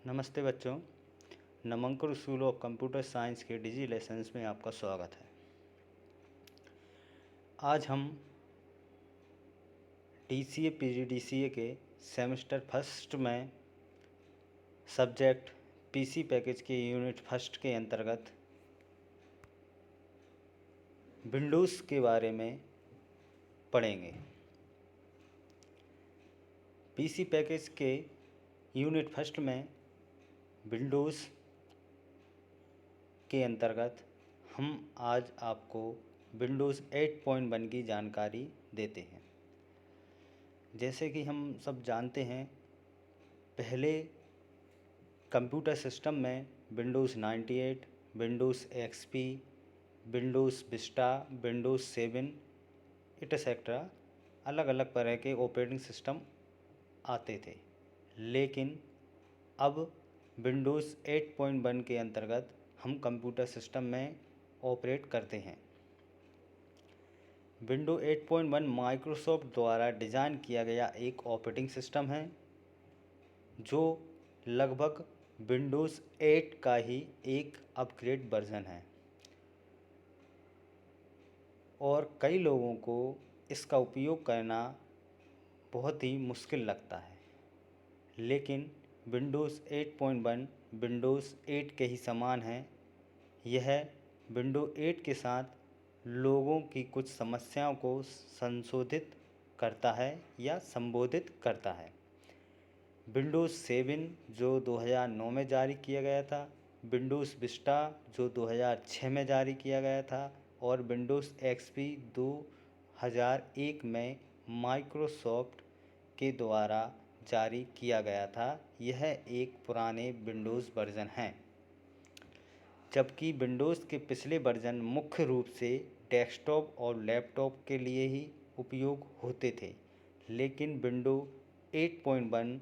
नमस्ते बच्चों। नमंकुर school of computer science के डिजी लेसन्स में आपका स्वागत है। आज हम DCA PGDCA के सेमेस्टर फर्स्ट में सब्जेक्ट PC पैकेज के यूनिट फर्स्ट के अंतर्गत विंडोज़ के बारे में पढ़ेंगे। PC पैकेज के यूनिट फर्स्ट में विंडोज़ के अंतर्गत हम आज आपको विंडोज़ 8.1 की जानकारी देते हैं। जैसे कि हम सब जानते हैं, पहले कंप्यूटर सिस्टम में Windows 98, Windows XP, Windows Vista, Windows 7 etcetera अलग अलग तरह के ऑपरेटिंग सिस्टम आते थे। लेकिन अब विंडोज़ 8.1 के अंतर्गत हम कंप्यूटर सिस्टम में ऑपरेट करते हैं। विंडो 8.1 माइक्रोसॉफ्ट द्वारा डिज़ाइन किया गया एक ऑपरेटिंग सिस्टम है जो लगभग विंडोज़ 8 का ही एक अपग्रेड वर्जन है और कई लोगों को इसका उपयोग करना बहुत ही मुश्किल लगता है। लेकिन विंडोज़ 8.1 विंडोज़ 8 के ही समान है। यह विंडो 8 के साथ लोगों की कुछ समस्याओं को संशोधित करता है या संबोधित करता है। विंडोज़ 7 जो 2009 में जारी किया गया था, विंडोज़ विस्टा जो 2006 में जारी किया गया था और विंडोज़ XP 2001 में माइक्रोसॉफ्ट के द्वारा जारी किया गया था। यह एक पुराने विंडोज़ वर्जन हैं, जबकि विंडोज़ के पिछले वर्जन मुख्य रूप से डेस्कटॉप और लैपटॉप के लिए ही उपयोग होते थे। लेकिन विंडो 8.1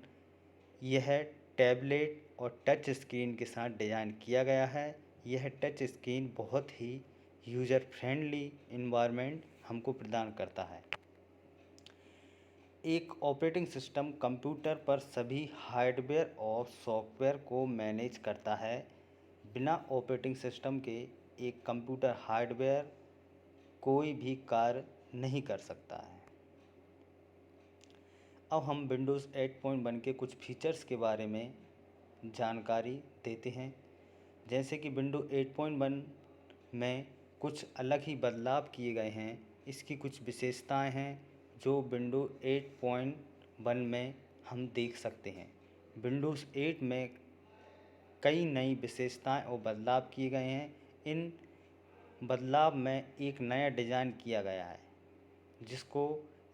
यह टैबलेट और टच स्क्रीन के साथ डिज़ाइन किया गया है। यह टच स्क्रीन बहुत ही यूज़र फ्रेंडली एनवायरनमेंट हमको प्रदान करता है। एक ऑपरेटिंग सिस्टम कंप्यूटर पर सभी हार्डवेयर और सॉफ्टवेयर को मैनेज करता है। बिना ऑपरेटिंग सिस्टम के एक कंप्यूटर हार्डवेयर कोई भी कार्य नहीं कर सकता है। अब हम विंडोज़ 8.1 के कुछ फीचर्स के बारे में जानकारी देते हैं। जैसे कि विंडो 8.1 में कुछ अलग ही बदलाव किए गए हैं। इसकी कुछ विशेषताएं हैं जो विंडो 8.1 में हम देख सकते हैं। विंडोज़ 8 में कई नई विशेषताएं और बदलाव किए गए हैं। इन बदलाव में एक नया डिज़ाइन किया गया है जिसको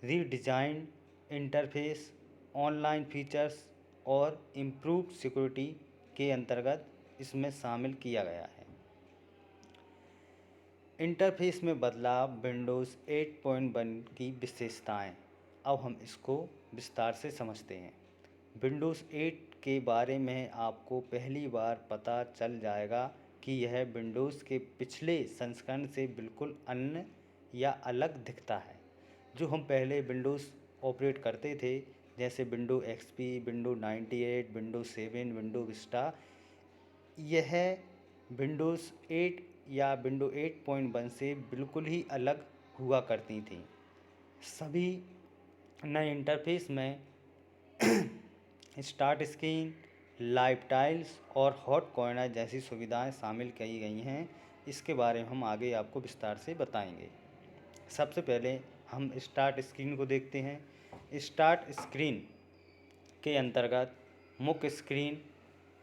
रीडिज़ाइन इंटरफेस, ऑनलाइन फीचर्स और इम्प्रूव्ड सिक्योरिटी के अंतर्गत इसमें शामिल किया गया है। इंटरफेस में बदलाव विंडोज़ 8.1 की विशेषताएं। अब हम इसको विस्तार से समझते हैं। विंडोज़ 8 के बारे में आपको पहली बार पता चल जाएगा कि यह विंडोज़ के पिछले संस्करण से बिल्कुल अन्य या अलग दिखता है। जो हम पहले विंडोज़ ऑपरेट करते थे, जैसे window XP, window 98, window 7, window Vista, यह विंडोज़ 8 या विंडो 8.1 से बिल्कुल ही अलग हुआ करती थी। सभी नए इंटरफेस में स्टार्ट स्क्रीन, लाइव टाइल्स और हॉट कॉर्नर जैसी सुविधाएं शामिल की गई हैं। इसके बारे में हम आगे आपको विस्तार से बताएंगे। सबसे पहले हम स्टार्ट स्क्रीन को देखते हैं। स्टार्ट स्क्रीन के अंतर्गत मुख्य स्क्रीन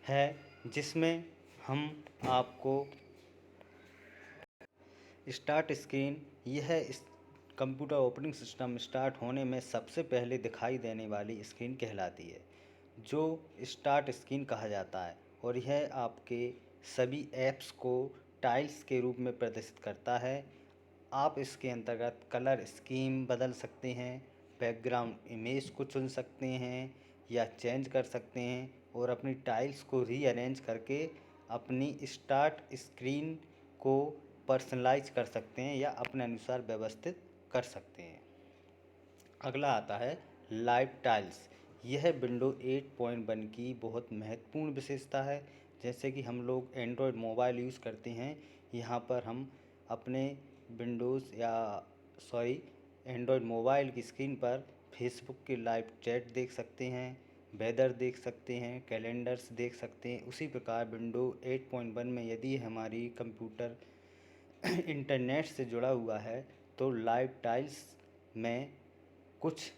है जिसमें हम आपको स्टार्ट स्क्रीन, यह इस कंप्यूटर ऑपरेटिंग सिस्टम स्टार्ट होने में सबसे पहले दिखाई देने वाली स्क्रीन कहलाती है, जो स्टार्ट स्क्रीन कहा जाता है। और यह आपके सभी ऐप्स को टाइल्स के रूप में प्रदर्शित करता है। आप इसके अंतर्गत कलर स्कीम बदल सकते हैं, बैकग्राउंड इमेज को चुन सकते हैं या चेंज कर सकते हैं और अपनी टाइल्स को रीअरेंज करके अपनी स्टार्ट स्क्रीन को पर्सनलाइज कर सकते हैं या अपने अनुसार व्यवस्थित कर सकते हैं। अगला आता है लाइव टाइल्स। यह विंडो 8.1 की बहुत महत्वपूर्ण विशेषता है। जैसे कि हम लोग एंड्रॉयड मोबाइल यूज़ करते हैं, यहाँ पर हम अपने विंडोज़ या एंड्रॉयड मोबाइल की स्क्रीन पर फेसबुक की लाइव चैट देख सकते हैं, वेदर देख सकते हैं, कैलेंडर्स देख सकते हैं। उसी प्रकार विंडो 8.1 में यदि हमारी कंप्यूटर इंटरनेट से जुड़ा हुआ है तो लाइव टाइल्स में कुछ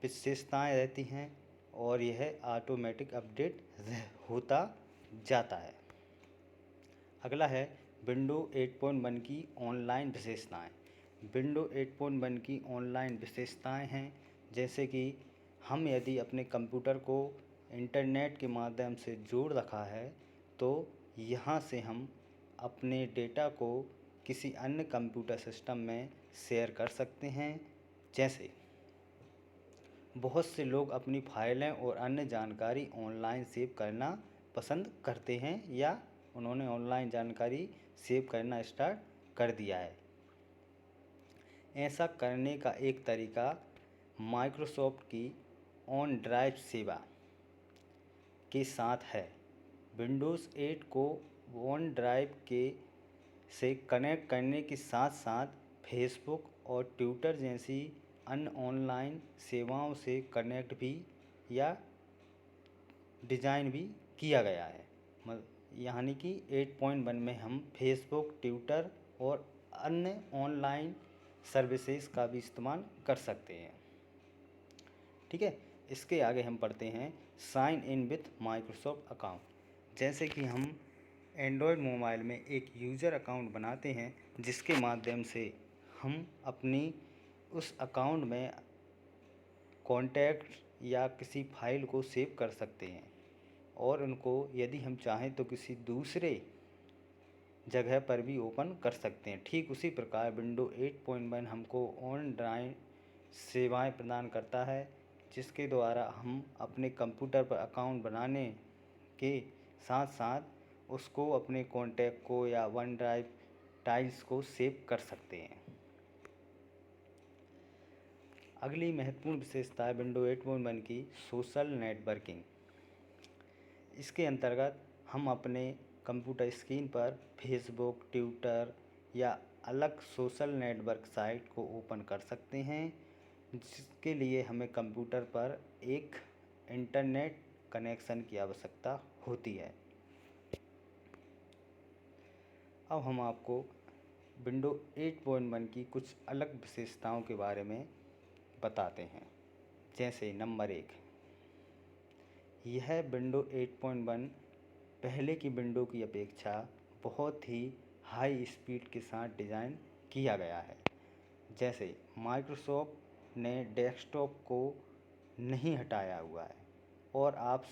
विशेषताएं रहती हैं और यह ऑटोमेटिक अपडेट होता जाता है। अगला है विंडो 8.1 की ऑनलाइन विशेषताएं। विंडो 8.1 की ऑनलाइन विशेषताएं हैं जैसे कि हम यदि अपने कंप्यूटर को इंटरनेट के माध्यम से जोड़ रखा है तो यहाँ से हम अपने डेटा को किसी अन्य कंप्यूटर सिस्टम में शेयर कर सकते हैं। जैसे बहुत से लोग अपनी फाइलें और अन्य जानकारी ऑनलाइन सेव करना पसंद करते हैं या उन्होंने ऑनलाइन जानकारी सेव करना स्टार्ट कर दिया है। ऐसा करने का एक तरीका माइक्रोसॉफ्ट की ऑन ड्राइव सेवा के साथ है। विंडोज़ 8 को ऑन ड्राइव के से कनेक्ट करने के साथ साथ फेसबुक और ट्विटर जैसी अन्य ऑनलाइन सेवाओं से कनेक्ट भी या डिज़ाइन भी किया गया है। यानी कि 8.1 में हम फेसबुक, ट्विटर और अन्य ऑनलाइन सर्विसेज का भी इस्तेमाल कर सकते हैं। ठीक है, इसके आगे हम पढ़ते हैं sign in with Microsoft account. जैसे कि हम एंड्रॉयड मोबाइल में एक यूज़र अकाउंट बनाते हैं जिसके माध्यम से हम अपनी उस अकाउंट में कॉन्टैक्ट या किसी फाइल को सेव कर सकते हैं और उनको यदि हम चाहें तो किसी दूसरे जगह पर भी ओपन कर सकते हैं। ठीक उसी प्रकार विंडो 8.1 हमको ऑनलाइन सेवाएं प्रदान करता है जिसके द्वारा हम अपने कंप्यूटर पर अकाउंट बनाने के साथ साथ उसको अपने कॉन्टैक्ट को या वन ड्राइव टाइल्स को सेव कर सकते हैं। अगली महत्वपूर्ण विशेषता है विंडो 8.1 की सोशल नेटवर्किंग। इसके अंतर्गत हम अपने कंप्यूटर स्क्रीन पर फेसबुक, ट्विटर या अलग सोशल नेटवर्क साइट को ओपन कर सकते हैं जिसके लिए हमें कंप्यूटर पर एक इंटरनेट कनेक्शन की आवश्यकता होती है। अब हम आपको विंडो 8.1 की कुछ अलग विशेषताओं के बारे में बताते हैं। जैसे नंबर 1, यह विंडो 8.1 पहले की विंडो की अपेक्षा बहुत ही हाई स्पीड के साथ डिज़ाइन किया गया है। जैसे माइक्रोसॉफ्ट ने डेस्कटॉप को नहीं हटाया हुआ है और आप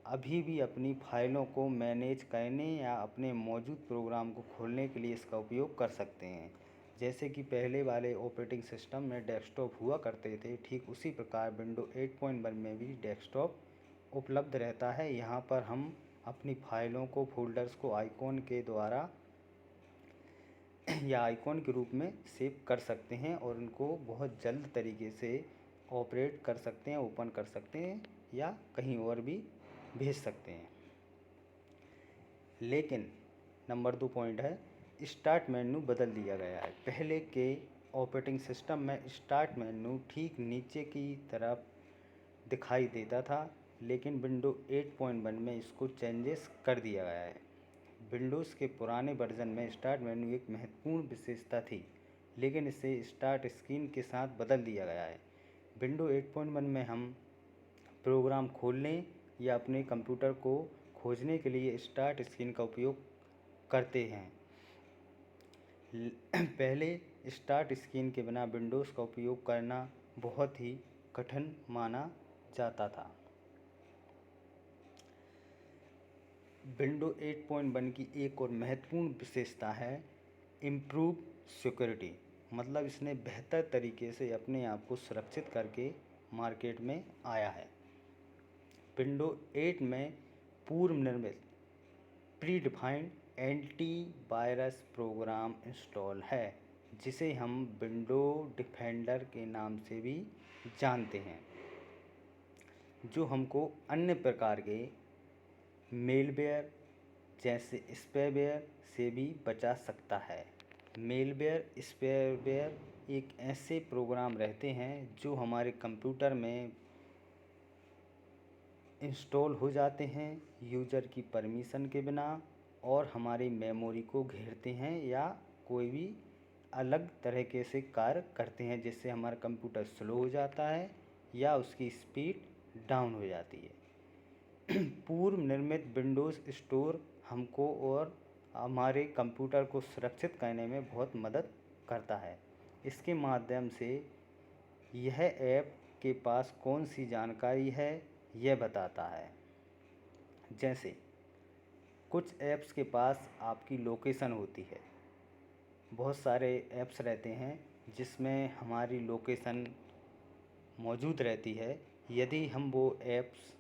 अभी भी अपनी फाइलों को मैनेज करने या अपने मौजूद प्रोग्राम को खोलने के लिए इसका उपयोग कर सकते हैं। जैसे कि पहले वाले ऑपरेटिंग सिस्टम में डेस्कटॉप हुआ करते थे, ठीक उसी प्रकार विंडो 8.1 में भी डेस्कटॉप उपलब्ध रहता है। यहाँ पर हम अपनी फाइलों को, फोल्डर्स को आइकॉन के द्वारा या आइकॉन के रूप में सेव कर सकते हैं और उनको बहुत जल्द तरीके से ऑपरेट कर सकते हैं, ओपन कर सकते हैं या कहीं और भी भेज सकते हैं। लेकिन नंबर 2 पॉइंट है, स्टार्ट मेन्यू बदल दिया गया है। पहले के ऑपरेटिंग सिस्टम में स्टार्ट मेन्यू ठीक नीचे की तरफ दिखाई देता था, लेकिन विंडो 8.1 में इसको चेंजेस कर दिया गया है। विंडोज़ के पुराने वर्जन में स्टार्ट मेन्यू एक महत्वपूर्ण विशेषता थी, लेकिन इसे स्टार्ट स्क्रीन के साथ बदल दिया गया है। विंडो 8.1 में हम प्रोग्राम खोलने या अपने कंप्यूटर को खोजने के लिए स्टार्ट स्क्रीन का उपयोग करते हैं। पहले स्टार्ट स्क्रीन के बिना विंडोज़ का उपयोग करना बहुत ही कठिन माना जाता था। विंडो 8.1 की एक और महत्वपूर्ण विशेषता है इम्प्रूव सिक्योरिटी। मतलब इसने बेहतर तरीके से अपने आप को सुरक्षित करके मार्केट में आया है। विंडो 8 में पूर्व निर्मित pre defined antivirus program install है जिसे हम विंडो डिफेंडर के नाम से भी जानते हैं। जो हमको अन्य प्रकार के मेलवेयर जैसे स्पाईवेयर से भी बचा सकता है। मेलवेयर स्पाईवेयर एक ऐसे प्रोग्राम रहते हैं जो हमारे कंप्यूटर में इंस्टॉल हो जाते हैं यूज़र की परमिशन के बिना और हमारी मेमोरी को घेरते हैं या कोई भी अलग तरीके से कार्य करते हैं, जिससे हमारा कंप्यूटर स्लो हो जाता है या उसकी स्पीड डाउन हो जाती है। पूर्व निर्मित विंडोज़ स्टोर हमको और हमारे कंप्यूटर को सुरक्षित करने में बहुत मदद करता है। इसके माध्यम से यह ऐप के पास कौन सी जानकारी है यह बताता है। जैसे कुछ ऐप्स के पास आपकी लोकेशन होती है, बहुत सारे ऐप्स रहते हैं जिसमें हमारी लोकेशन मौजूद रहती है। यदि हम वो ऐप्स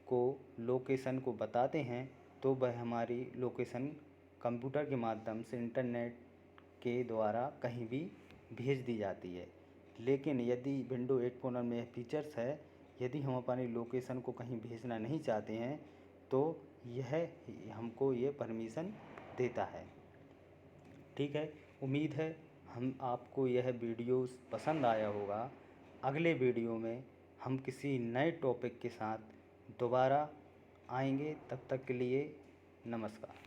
को लोकेशन को बताते हैं तो वह हमारी लोकेशन कंप्यूटर के माध्यम से इंटरनेट के द्वारा कहीं भी भेज दी जाती है। लेकिन यदि विंडो 8.1 में यह फीचर्स है, यदि हम अपनी लोकेशन को कहीं भेजना नहीं चाहते हैं तो यह हमको ये परमिशन देता है। ठीक है, उम्मीद है हम आपको यह वीडियो पसंद आया होगा। अगले वीडियो में हम किसी नए टॉपिक के साथ दोबारा आएंगे। तब तक के लिए नमस्कार।